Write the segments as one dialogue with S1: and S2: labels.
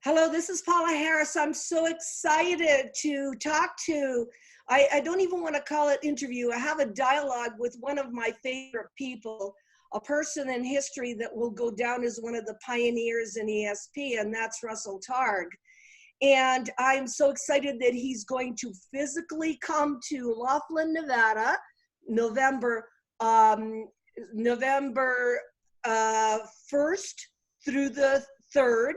S1: Hello, this is Paula Harris. I'm so excited to talk to, I don't even want to call it interview. I have a dialogue with one of my favorite people, a person in history that will go down as one of the pioneers in ESP, and that's Russell Targ. And I'm so excited that he's going to physically come to Laughlin, Nevada, November, November 1st through the 3rd.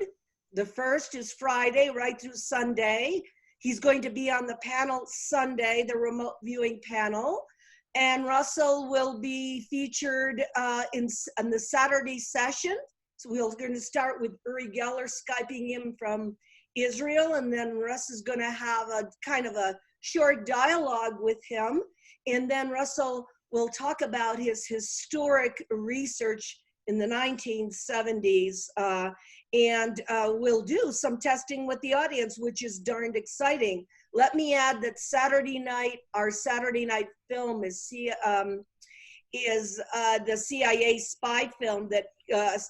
S1: The 1st is Friday, right through Sunday. He's going to be on the panel Sunday, the remote viewing panel. And Russell will be featured in the Saturday session. So we're going to start with Uri Geller Skyping him from Israel. And then Russ is going to have a kind of a short dialogue with him. And then Russell will talk about his historic research in the 1970s. And we'll do some testing with the audience, which is darned exciting. Let me add that Saturday night, our Saturday night film is the CIA spy film that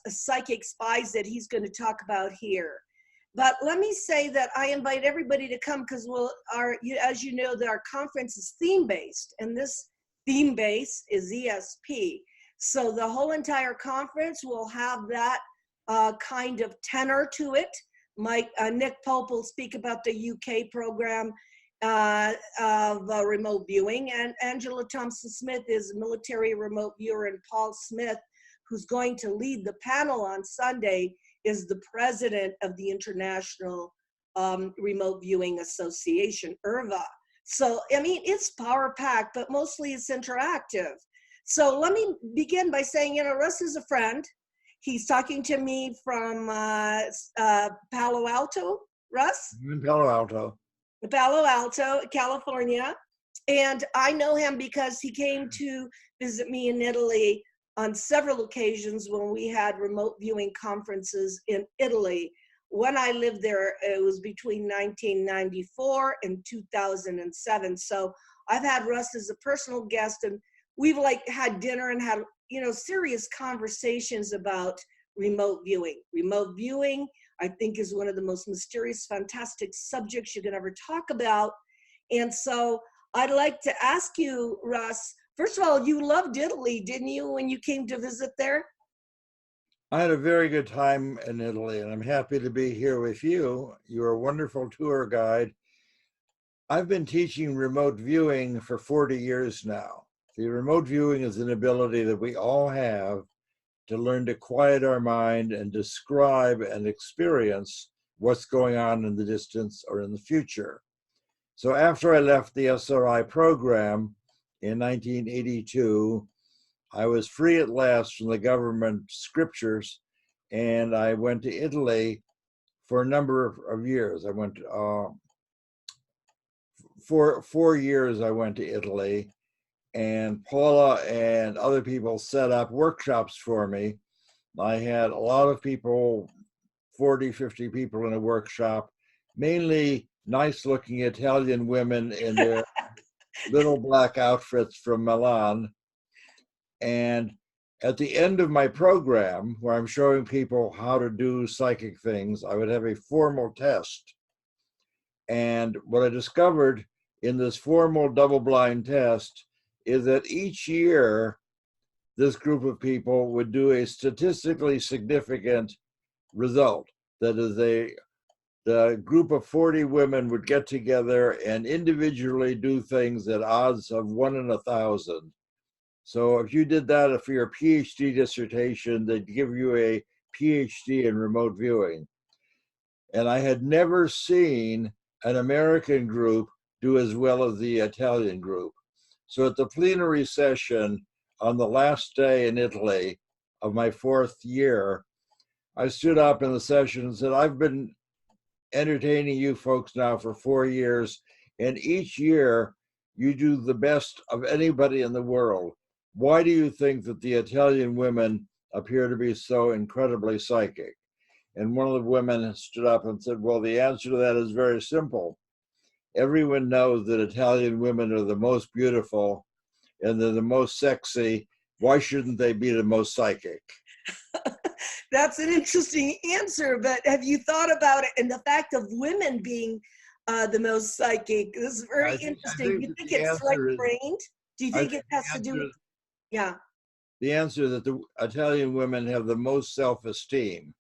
S1: psychic spies that he's going to talk about here. But let me say that I invite everybody to come because as you know, that our conference is theme-based, and this theme base is ESP. So the whole entire conference will have that kind of tenor to it. Nick Pope will speak about the UK program of remote viewing, and Angela Thompson-Smith is a military remote viewer, and Paul Smith, who's going to lead the panel on Sunday, is the president of the International Remote Viewing Association, IRVA. So, I mean, it's power-packed, but mostly it's interactive. So let me begin by saying, Russ is a friend. He's talking to me from Palo Alto, Russ?
S2: I'm in Palo Alto.
S1: Palo Alto, California. And I know him because he came to visit me in Italy on several occasions when we had remote viewing conferences in Italy. When I lived there, it was between 1994 and 2007. So I've had Russ as a personal guest, and we've had dinner and had, serious conversations about remote viewing. Remote viewing, I think, is one of the most mysterious, fantastic subjects you can ever talk about. And so I'd like to ask you, Russ, first of all, you loved Italy, didn't you, when you came to visit there?
S2: I had a very good time in Italy, and I'm happy to be here with you. You're a wonderful tour guide. I've been teaching remote viewing for 40 years now. The remote viewing is an ability that we all have to learn to quiet our mind and describe and experience what's going on in the distance or in the future. So after I left the SRI program in 1982, I was free at last from the government scriptures, and I went to Italy for a number of years. I went for 4 years. I went to Italy, and Paula and other people set up workshops for me. I had a lot of people, 40, 50 people in a workshop, mainly nice-looking Italian women in their little black outfits from Milan. And at the end of my program, where I'm showing people how to do psychic things, I would have a formal test. And what I discovered in this formal double-blind test is that each year, this group of people would do a statistically significant result. That is, the group of 40 women would get together and individually do things at odds of 1 in 1,000. So if you did that for your PhD dissertation, they'd give you a PhD in remote viewing. And I had never seen an American group do as well as the Italian group. So at the plenary session on the last day in Italy of my 4th year, I stood up in the session and said, I've been entertaining you folks now for 4 years, and each year you do the best of anybody in the world. Why do you think that the Italian women appear to be so incredibly psychic? And one of the women stood up and said, well, the answer to that is very simple. Everyone knows that Italian women are the most beautiful and they're the most sexy. Why shouldn't they be the most psychic?
S1: That's an interesting answer, but have you thought about it and the fact of women being the most psychic? This is very
S2: I
S1: interesting. Do
S2: think
S1: you
S2: that
S1: think
S2: the
S1: it's
S2: answer is,
S1: right-brained? Do you
S2: I
S1: think
S2: think
S1: it has
S2: the
S1: to do
S2: answer,
S1: with, yeah.
S2: the answer that the Italian women have the most self-esteem.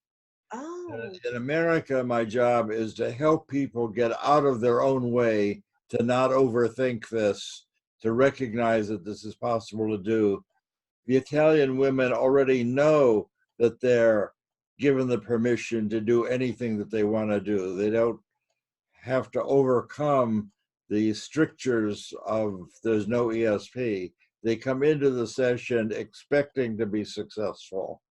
S1: Oh,
S2: In America, my job is to help people get out of their own way, to not overthink this, to recognize that this is possible to do. The Italian women already know that they're given the permission to do anything that they want to do. They don't have to overcome the strictures of there's no ESP. They come into the session expecting to be successful,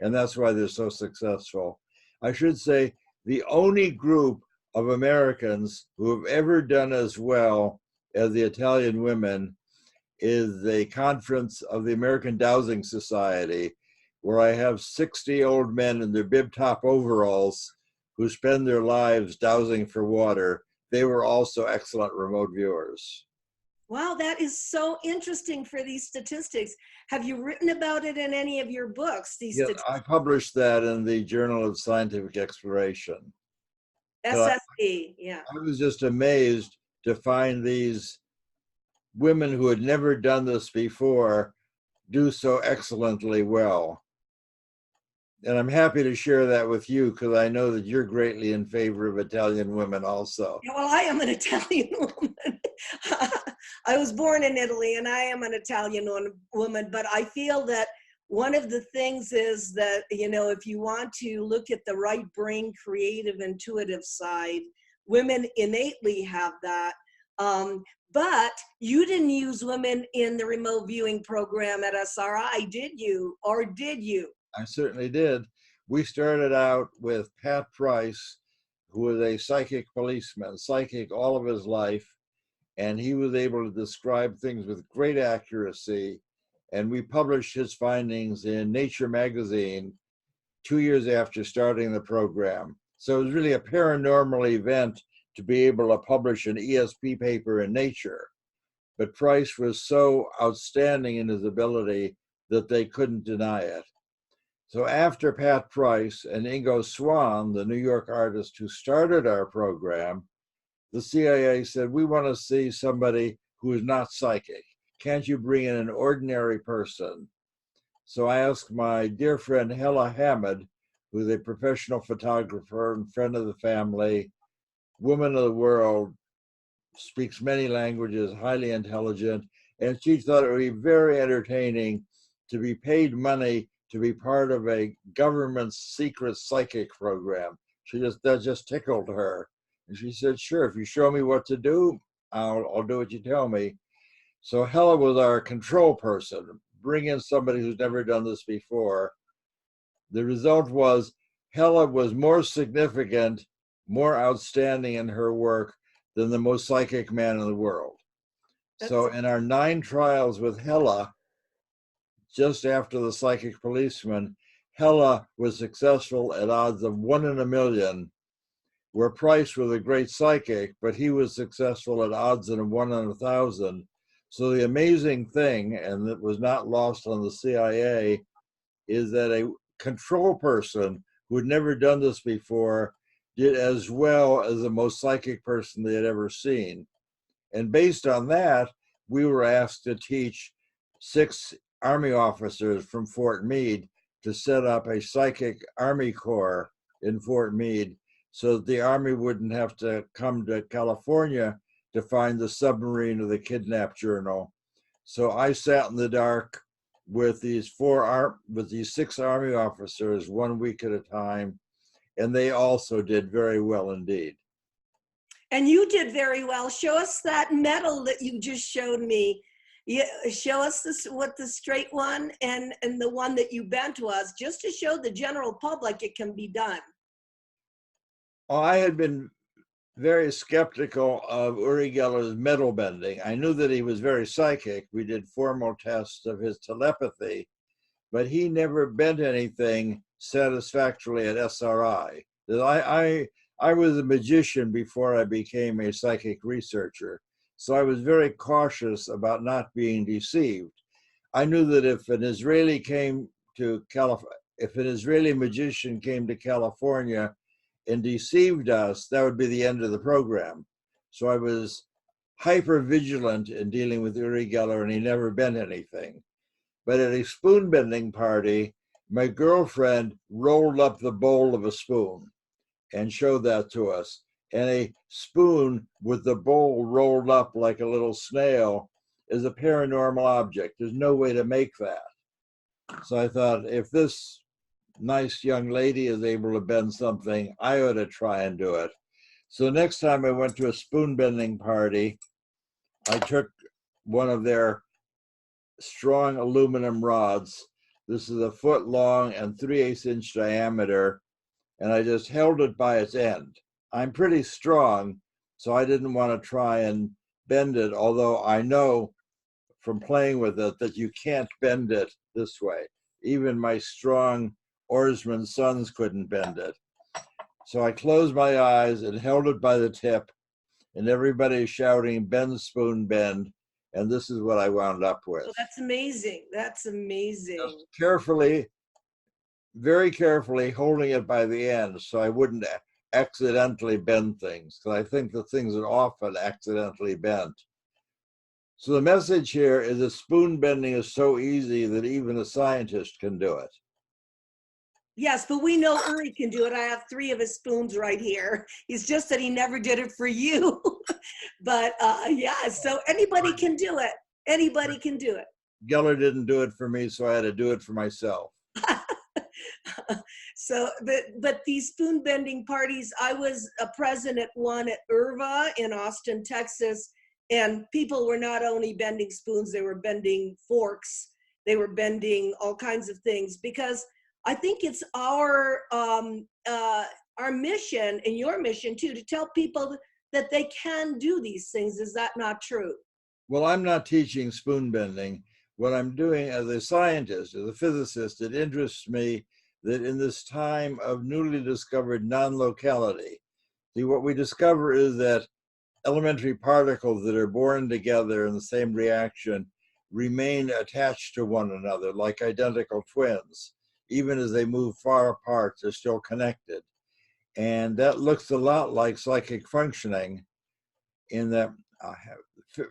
S2: and that's why they're so successful. I should say the only group of Americans who have ever done as well as the Italian women is the conference of the American Dowsing Society, where I have 60 old men in their bib top overalls who spend their lives dowsing for water. They were also excellent remote viewers.
S1: wow, that is so interesting for these statistics. Have you written about it in any of your books, these
S2: Yeah,
S1: statistics?
S2: I published that in the Journal of Scientific Exploration. But
S1: SSE, yeah.
S2: I was just amazed to find these women who had never done this before do so excellently well. And I'm happy to share that with you because I know that you're greatly in favor of Italian women also.
S1: Yeah, well, I am an Italian woman. I was born in Italy and I am an Italian woman, but I feel that one of the things is that, you know, if you want to look at the right brain, creative, intuitive side, women innately have that. But you didn't use women in the remote viewing program at SRI, did you? Or did you?
S2: I certainly did. We started out with Pat Price, who was a psychic policeman, psychic all of his life, and he was able to describe things with great accuracy. And we published his findings in Nature magazine 2 years after starting the program. So it was really a paranormal event to be able to publish an ESP paper in Nature. But Price was so outstanding in his ability that they couldn't deny it. So after Pat Price and Ingo Swann, the New York artist who started our program, the CIA said, we want to see somebody who is not psychic. Can't you bring in an ordinary person? So I asked my dear friend Hella Hamid, who's a professional photographer and friend of the family, woman of the world, speaks many languages, highly intelligent, and she thought it would be very entertaining to be paid money to be part of a government secret psychic program. That just tickled her. And she said, sure, if you show me what to do, I'll do what you tell me. So Hella was our control person. Bring in somebody who's never done this before. The result was Hella was more significant, more outstanding in her work than the most psychic man in the world. So in our 9 trials with Hella, just after the psychic policeman, Hella was successful at odds of 1 in a million, where Price was a great psychic, but he was successful at odds of 1 in 1,000. So the amazing thing, and that was not lost on the CIA, is that a control person who had never done this before did as well as the most psychic person they had ever seen. And based on that, we were asked to teach 6 Army officers from Fort Meade to set up a psychic Army Corps in Fort Meade so that the Army wouldn't have to come to California to find the submarine or the kidnap journal. So I sat in the dark with these 6 Army officers 1 week at a time, and they also did very well indeed.
S1: And you did very well. Show us that medal that you just showed me. Show us what the straight one and the one that you bent was, just to show the general public it can be done.
S2: Well, I had been very skeptical of Uri Geller's medal bending. I knew that he was very psychic. We did formal tests of his telepathy, but he never bent anything satisfactorily at SRI. I was a magician before I became a psychic researcher, so I was very cautious about not being deceived. I knew that if an Israeli came to if an Israeli magician came to California and deceived us, that would be the end of the program. So I was hyper vigilant in dealing with Uri Geller, and he never bent anything. But at a spoon bending party, my girlfriend rolled up the bowl of a spoon and showed that to us. And a spoon with the bowl rolled up like a little snail is a paranormal object. There's no way to make that. So I thought, if this nice young lady is able to bend something, I ought to try and do it. So next time I went to a spoon bending party, I took one of their strong aluminum rods. This is a foot long and 3/8 inch diameter, and I just held it by its end. I'm pretty strong, so I didn't want to try and bend it, although I know from playing with it that you can't bend it this way. Even my strong oarsman sons couldn't bend it. So I closed my eyes and held it by the tip, and everybody shouting, "Bend, spoon, bend." And this is what I wound up with.
S1: Oh, that's amazing. That's amazing.
S2: Just carefully, very carefully holding it by the end so I wouldn't accidentally bend things, because I think the things are often accidentally bent. So the message here is that spoon bending is so easy that even a scientist can do it.
S1: Yes, but we know Uri can do it. I have 3 of his spoons right here. It's just that he never did it for you. But yeah, so anybody can do it. Anybody can do it.
S2: Geller didn't do it for me, so I had to do it for myself.
S1: So, but these spoon bending parties, I was present at one at IRVA in Austin, Texas, and people were not only bending spoons, they were bending forks, they were bending all kinds of things, because I think it's our mission, and your mission too, to tell people that they can do these things. Is that not true?
S2: Well, I'm not teaching spoon bending. What I'm doing as a scientist, as a physicist, it interests me that in this time of newly discovered non-locality, what we discover is that elementary particles that are born together in the same reaction remain attached to one another like identical twins. Even as they move far apart, they're still connected. And that looks a lot like psychic functioning, in that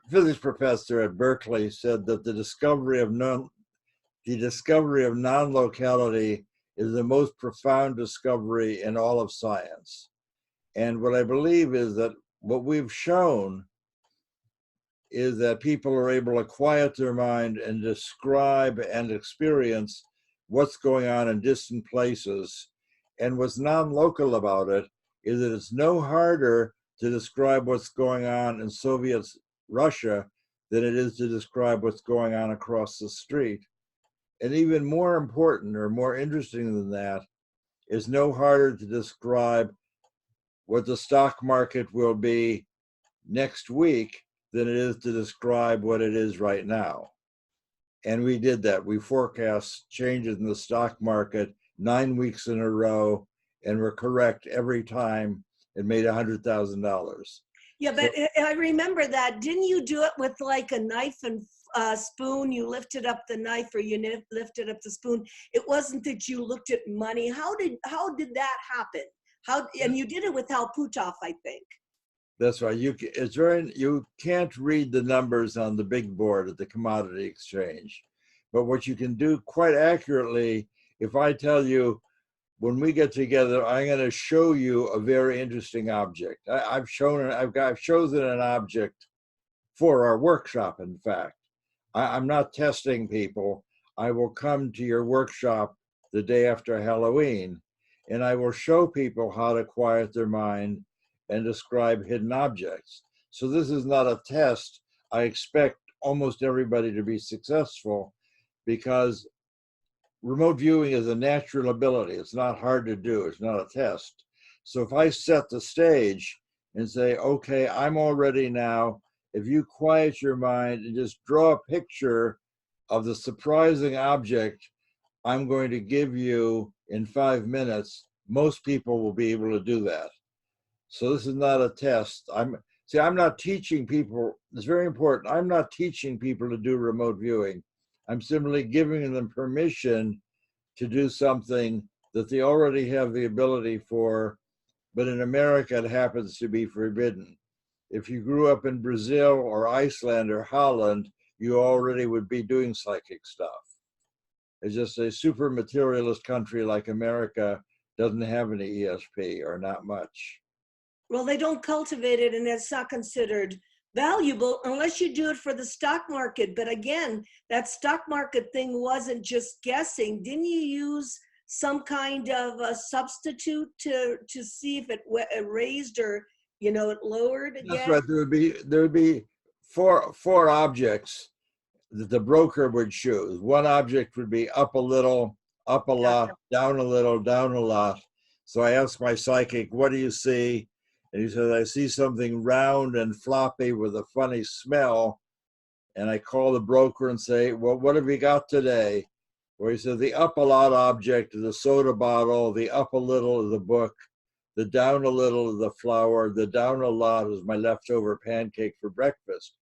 S2: physics professor at Berkeley said that the discovery of non-locality is the most profound discovery in all of science. And what I believe is that what we've shown is that people are able to quiet their mind and describe and experience what's going on in distant places. And what's non-local about it is that it's no harder to describe what's going on in Soviet Russia than it is to describe what's going on across the street. And even more important or more interesting than that, is no harder to describe what the stock market will be next week than it is to describe what it is right now. And we did that. We forecast changes in the stock market 9 weeks in a row, and we're correct every time. It made $100,000.
S1: Yeah, but I remember that. Didn't you do it with like a knife and spoon? You lifted up the knife, or you lifted up the spoon. It wasn't that you looked at money. How did that happen? And you did it with Hal Puthoff, I think.
S2: That's right. You can't read the numbers on the big board at the commodity exchange, but what you can do quite accurately, if I tell you, when we get together, I'm going to show you a very interesting object. I've chosen an object for our workshop. In fact, I'm not testing people. I will come to your workshop the day after Halloween, and I will show people how to quiet their mind and describe hidden objects. So this is not a test. I expect almost everybody to be successful, because remote viewing is a natural ability. It's not hard to do. It's not a test. So if I set the stage and say, okay, I'm all ready now, if you quiet your mind and just draw a picture of the surprising object I'm going to give you in 5 minutes, most people will be able to do that. So this is not a test. I'm not teaching people. It's very important. I'm not teaching people to do remote viewing. I'm simply giving them permission to do something that they already have the ability for, but in America it happens to be forbidden. If you grew up in Brazil or Iceland or Holland, you already would be doing psychic stuff. It's just a super materialist country like America doesn't have any ESP or not much.
S1: Well, they don't cultivate it, and it's not considered valuable unless you do it for the stock market. But again, that stock market thing wasn't just guessing. Didn't you use some kind of a substitute to see if it raised or, you know, it lowered again?
S2: That's right. There would be four objects that the broker would choose. One object would be up a little, up a lot, down a little, down a lot. So I asked my psychic, "What do you see?" And he said, "I see something round and floppy with a funny smell." And I call the broker and say, "Well, what have you got today?" Well, he said, "The up a lot object is the soda bottle, the up a little is the book, the down a little is the flour, the down a lot is my leftover pancake for breakfast."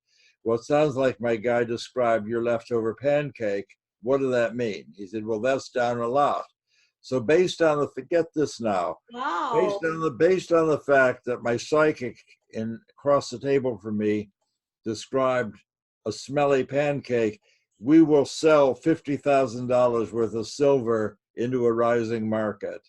S2: Well, it sounds like my guy described your leftover pancake. What does that mean? He said, "Well, that's down a lot." So based on the, forget this now,
S1: Wow.
S2: based on the fact that my psychic across the table from me described a smelly pancake, we will sell $50,000 worth of silver into a rising market.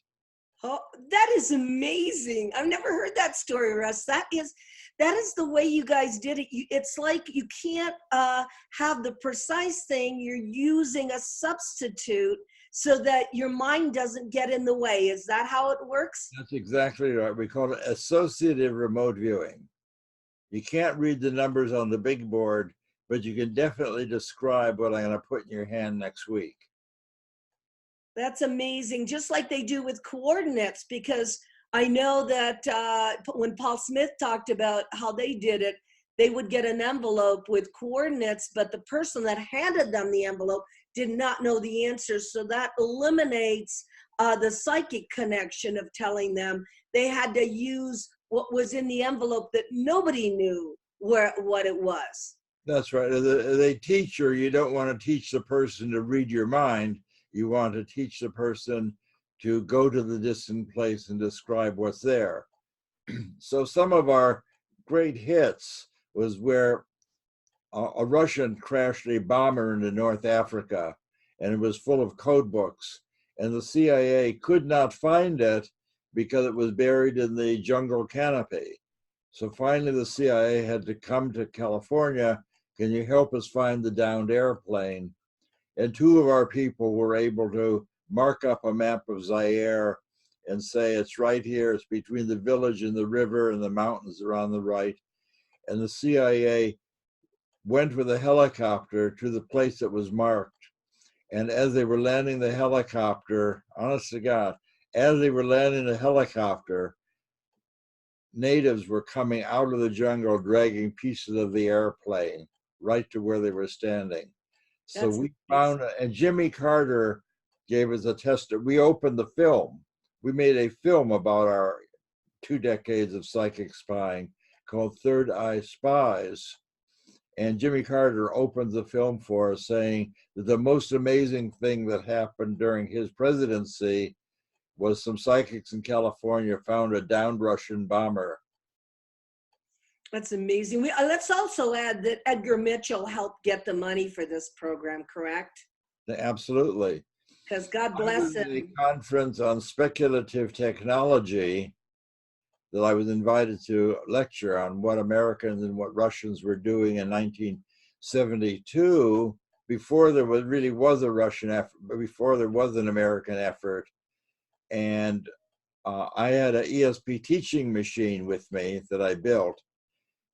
S1: Oh, that is amazing. I've never heard that story, Russ. That is the way you guys did it. It's like you can't have the precise thing. You're using a substitute so that your mind doesn't get in the way. Is that how it works?
S2: That's exactly right. We call it associative remote viewing. You can't read the numbers on the big board, but you can definitely describe what I'm going to put in your hand next week.
S1: That's amazing. Just like they do with coordinates, because I know that when Paul Smith talked about how they did it, they would get an envelope with coordinates, but the person that handed them the envelope did not know the answers. So that eliminates the psychic connection of telling them. They had to use what was in the envelope that nobody knew what it was.
S2: That's right. As a teacher, you don't want to teach the person to read your mind. You want to teach the person to go to the distant place and describe what's there. So some of our great hits was where a Russian crashed a bomber into North Africa, and it was full of code books, and the CIA could not find it because it was buried in the jungle canopy. So finally the CIA had to come to California. "Can you help us find the downed airplane?" And two of our people were able to mark up a map of Zaire and say, "It's right here. It's between the village and the river, and the mountains are on the right." And the CIA went with a helicopter to the place that was marked. And as they were landing the helicopter, honest to God, as they were landing the helicopter, natives were coming out of the jungle dragging pieces of the airplane right to where they were standing. So we found, and Jimmy Carter gave us a test. We opened the film. We made a film about our 2 decades of psychic spying called Eye Spies. And Jimmy Carter opened the film for us, saying that the most amazing thing that happened during his presidency was some psychics in California found a downed Russian bomber.
S1: That's amazing. Let's also add that Edgar Mitchell helped get the money for this program, correct?
S2: Absolutely.
S1: Because God
S2: I
S1: bless
S2: was at a
S1: him.
S2: conference on speculative technology that I was invited to lecture on what Americans and what Russians were doing in 1972, before there really was a Russian effort, before there was an American effort. And I had an ESP teaching machine with me that I built.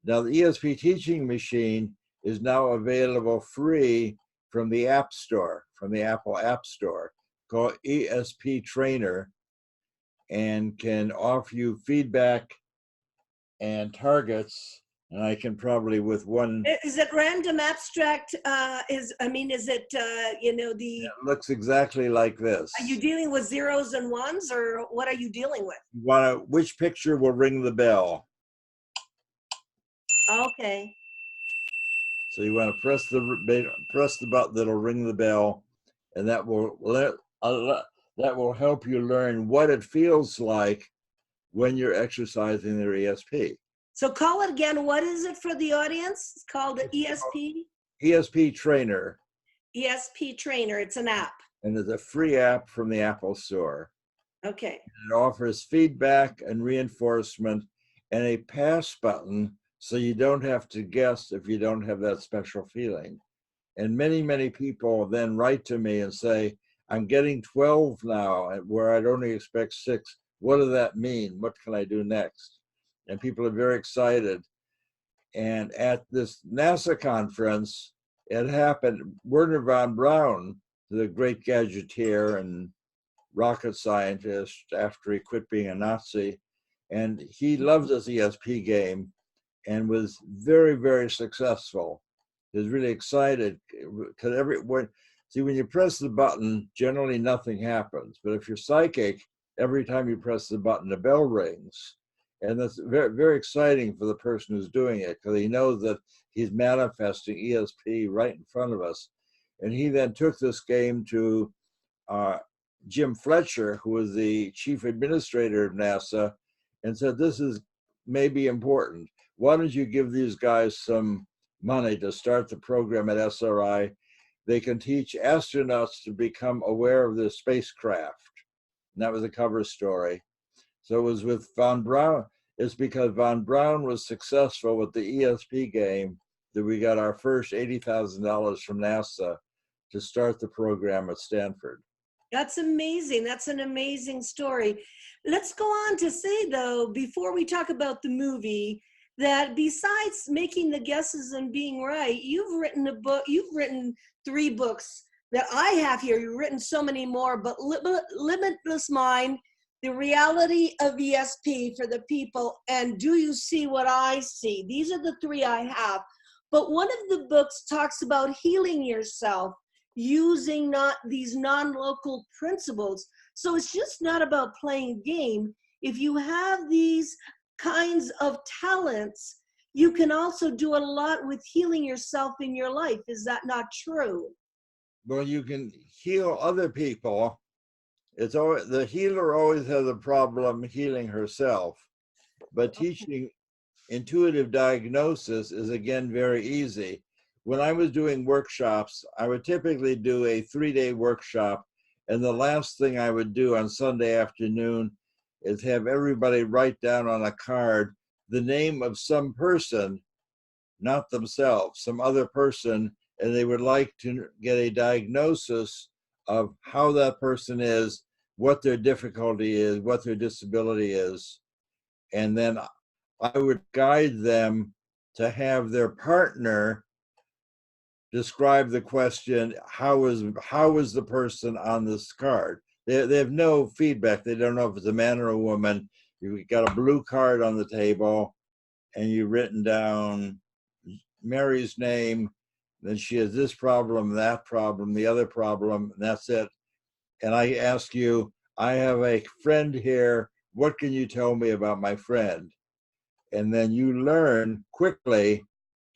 S2: Now, the ESP teaching machine is now available free from the App Store, from the Apple App Store, called ESP Trainer, and can offer you feedback and targets. And I can probably, with one.
S1: Is it random abstract? Is it,
S2: It looks exactly like this.
S1: Are you dealing with zeros and ones, or what are you dealing with?
S2: Which picture will ring the bell?
S1: Okay.
S2: So you want to press the button that'll ring the bell, and that will that will help you learn what it feels like when you're exercising their ESP.
S1: So call it again. What is it for the audience? It's called the ESP?
S2: ESP Trainer.
S1: ESP Trainer. It's an app.
S2: And it's a free app from the Apple Store.
S1: Okay.
S2: It offers feedback and reinforcement and a pass button so you don't have to guess if you don't have that special feeling. And many, many people then write to me and say, I'm getting 12 now where I'd only expect 6. What does that mean? What can I do next? And people are very excited. And at this NASA conference, it happened, Werner von Braun, the great gadgeteer and rocket scientist after he quit being a Nazi, and he loved his ESP game and was very, very successful. He was really excited because when you press the button, generally nothing happens. But if you're psychic, every time you press the button, the bell rings. And that's very, very exciting for the person who's doing it because he knows that he's manifesting ESP right in front of us. And he then took this game to Jim Fletcher, who was the chief administrator of NASA, and said, this is maybe important. Why don't you give these guys some money to start the program at SRI? They can teach astronauts to become aware of their spacecraft. And that was a cover story. So it was with von Braun. It's because von Braun was successful with the ESP game that we got our first $80,000 from NASA to start the program at Stanford.
S1: That's amazing. That's an amazing story. Let's go on to say, though, before we talk about the movie, that besides making the guesses and being right, you've written a book, you've written 3 books that I have here. You've written so many more, but Limitless Mind, The Reality of ESP for the People, and Do You See What I See? These are the 3 I have. But one of the books talks about healing yourself using these non-local principles. So it's just not about playing game. If you have these kinds of talents, you can also do a lot with healing yourself in your life. Is that not true?
S2: Well, you can heal other people. It's always, the healer always has a problem healing herself, but teaching intuitive diagnosis is again very easy. When I was doing workshops, I would typically do a 3-day workshop, and the last thing I would do on Sunday afternoon is have everybody write down on a card the name of some person, not themselves, some other person, and they would like to get a diagnosis of how that person is, what their difficulty is, what their disability is. And then I would guide them to have their partner describe the question, how is the person on this card? They have no feedback. They don't know if it's a man or a woman. You've got a blue card on the table and you've written down Mary's name, then she has this problem, that problem, the other problem, and that's it. And I ask you, I have a friend here, what can you tell me about my friend? And then you learn quickly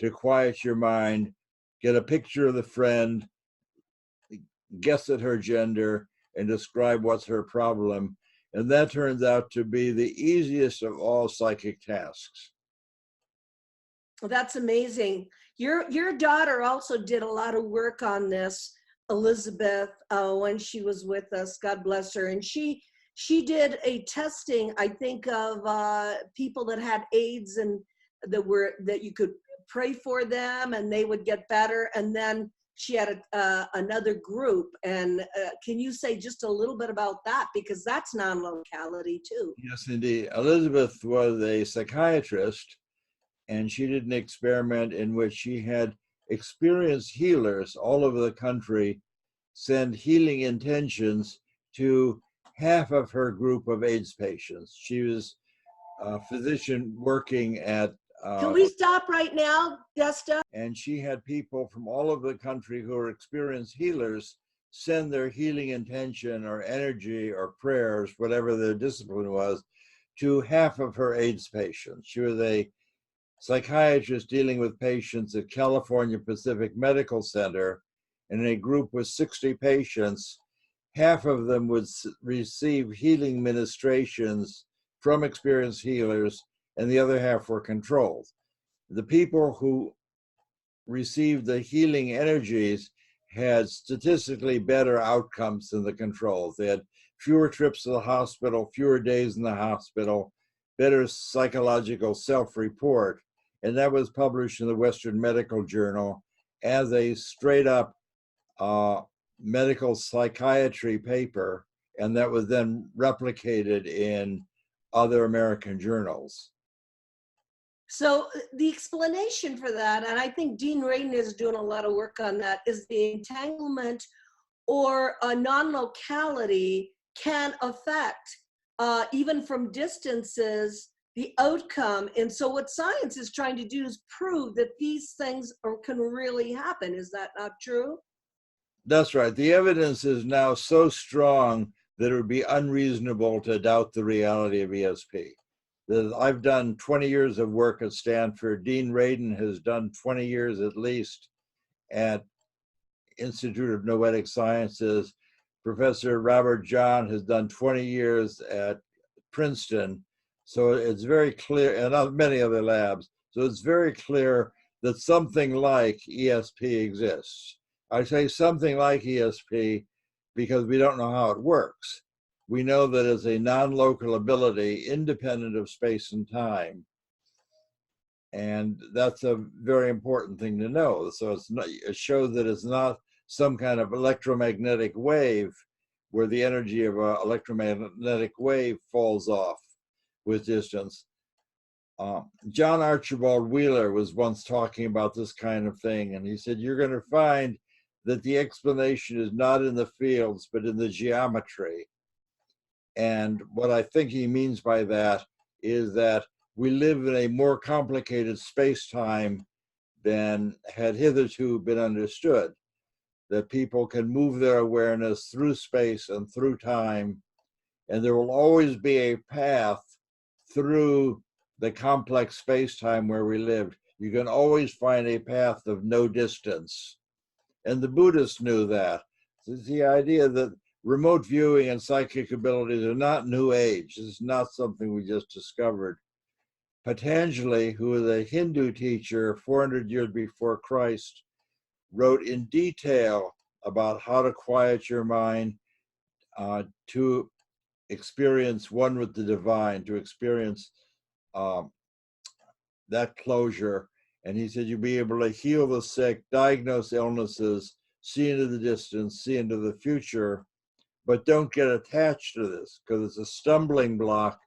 S2: to quiet your mind, get a picture of the friend, guess at her gender, and describe what's her problem. And that turns out to be the easiest of all psychic tasks.
S1: Well, that's amazing. Your daughter also did a lot of work on this, Elizabeth, when she was with us. God bless her. And she did a testing, I think, of people that had AIDS and that you could pray for them and they would get better. And then she had another group. And can you say just a little bit about that? Because that's non-locality too.
S2: Yes, indeed. Elizabeth was a psychiatrist, and she did an experiment in which she had experienced healers all over the country send healing intentions to half of her group of AIDS patients. She was a physician working at
S1: Can we stop right now, Desta?
S2: and she had people from all over the country who are experienced healers send their healing intention or energy or prayers, whatever their discipline was, to half of her AIDS patients. She was a psychiatrist dealing with patients at California Pacific Medical Center, and in a group with 60 patients, half of them would receive healing ministrations from experienced healers, and the other half were controlled. The people who received the healing energies had statistically better outcomes than the controls. They had fewer trips to the hospital, fewer days in the hospital, better psychological self-report. And that was published in the Western Medical Journal as a straight up medical psychiatry paper. And that was then replicated in other American journals.
S1: So the explanation for that, and I think Dean Radin is doing a lot of work on that, is the entanglement or a non-locality can affect, even from distances, the outcome. And so what science is trying to do is prove that these things can really happen. Is that not true?
S2: That's right. The evidence is now so strong that it would be unreasonable to doubt the reality of ESP. I've done 20 years of work at Stanford. Dean Radin has done 20 years at least at Institute of Noetic Sciences. Professor Robert John has done 20 years at Princeton. So it's very clear, and many other labs. So it's very clear that something like ESP exists. I say something like ESP because we don't know how it works. We know that it's a non-local ability independent of space and time. And that's a very important thing to know. So it shows that it's not some kind of electromagnetic wave where the energy of an electromagnetic wave falls off with distance. John Archibald Wheeler was once talking about this kind of thing, and he said, you're going to find that the explanation is not in the fields, but in the geometry. And what I think he means by that is that we live in a more complicated space-time than had hitherto been understood, that people can move their awareness through space and through time, and there will always be a path through the complex space-time where we live. You can always find a path of no distance. And the Buddhists knew that. It's the idea that remote viewing and psychic abilities are not new age. This is not something we just discovered. Patanjali, who was a Hindu teacher 400 years before Christ, wrote in detail about how to quiet your mind, to experience one with the divine, to experience that closure. And he said, you'll be able to heal the sick, diagnose illnesses, see into the distance, see into the future, but don't get attached to this because it's a stumbling block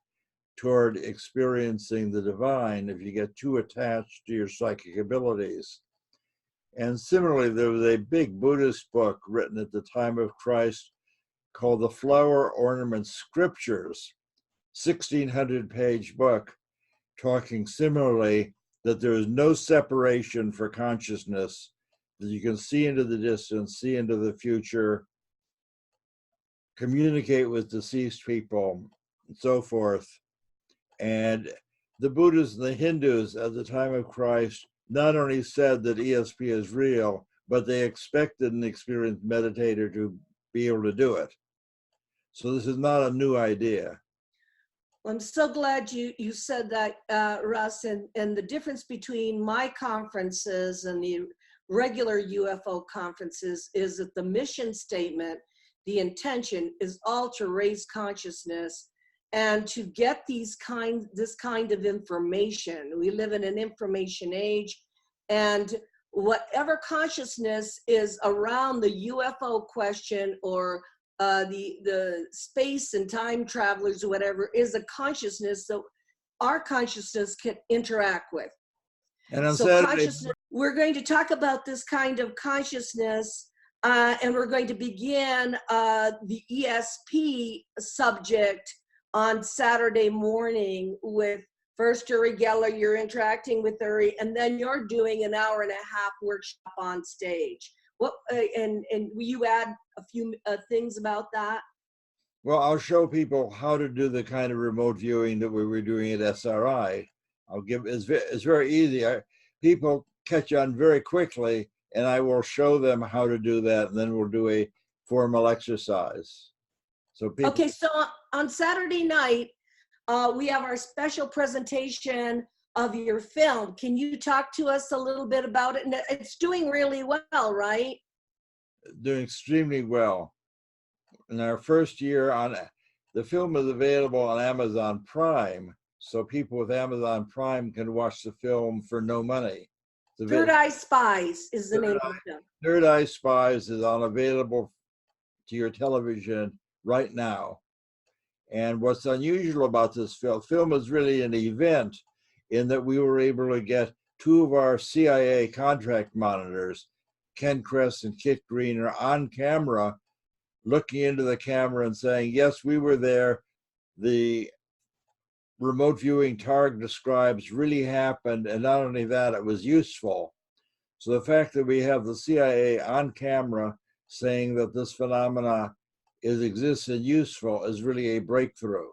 S2: toward experiencing the divine if you get too attached to your psychic abilities. And similarly, there was a big Buddhist book written at the time of Christ called The Flower Ornament Scriptures, 1,600-page book, talking similarly that there is no separation for consciousness, that you can see into the distance, see into the future, communicate with deceased people, and so forth. And the Buddhists and the Hindus at the time of Christ not only said that ESP is real, but they expected an experienced meditator to be able to do it. So this is not a new idea.
S1: I'm so glad you said that, Russ, and the difference between my conferences and the regular UFO conferences is that the mission statement, the intention is all to raise consciousness and to get this kind of information. We live in an information age, and whatever consciousness is around the UFO question or the space and time travelers or whatever is a consciousness that our consciousness can interact with.
S2: And on
S1: so
S2: Saturday,
S1: we're going to talk about this kind of consciousness, and we're going to begin the ESP subject on Saturday morning with first Uri Geller. You're interacting with Uri, and then you're doing an hour-and-a-half workshop on stage. What and will you add a few things about that?
S2: Well, I'll show people how to do the kind of remote viewing that we were doing at SRI. It's very easy. People catch on very quickly, and I will show them how to do that. And then we'll do a formal exercise. So people.
S1: Okay, so on Saturday night, we have our special presentation of your film. Can you talk to us a little bit about it? And it's doing really well, right?
S2: Doing extremely well. In our first year on, the film is available on Amazon Prime, so people with Amazon Prime can watch the film for no money.
S1: Third Eye Spies is the name of the film.
S2: Third Eye Spies is unavailable to your television right now. And what's unusual about this film is really an event in that we were able to get two of our CIA contract monitors, Ken Kress and Kit Greener, on camera, looking into the camera and saying, yes, we were there. The remote viewing Targ describes really happened. And not only that, it was useful. So the fact that we have the CIA on camera saying that this phenomena exists and useful is really a breakthrough.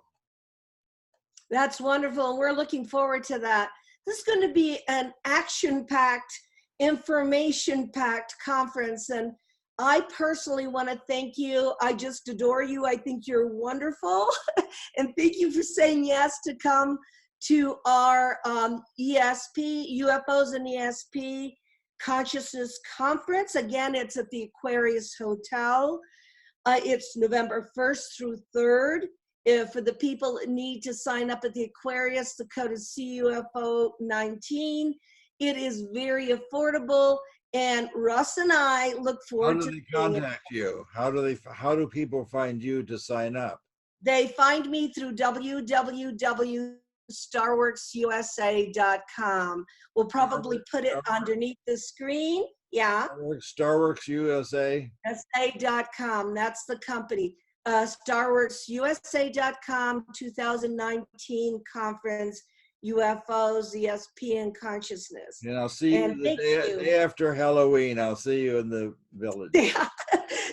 S1: That's wonderful. We're looking forward to that. This is going to be an action-packed, information-packed conference. And I personally want to thank you. I just adore you. I think you're wonderful. And thank you for saying yes to come to our ESP, UFOs and ESP Consciousness Conference. Again, it's at the Aquarius Hotel. It's November 1st through 3rd. For the people that need to sign up at the Aquarius, the code is CUFO19. It is very affordable, and Russ and I look forward to.
S2: How do they contact you? How do people find you to sign up?
S1: They find me through www.starworksusa.com. We'll probably put it underneath the screen. Yeah.
S2: Starworks USA.
S1: SA.com. That's the company. StarWorksUSA.com 2019 conference, UFOs, ESP, and consciousness.
S2: And I'll see you the day after Halloween. I'll see you in the village.
S1: Yeah,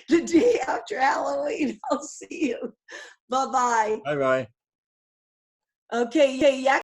S1: the day after Halloween, I'll see you. Bye-bye.
S2: Bye-bye.
S1: Okay, yeah.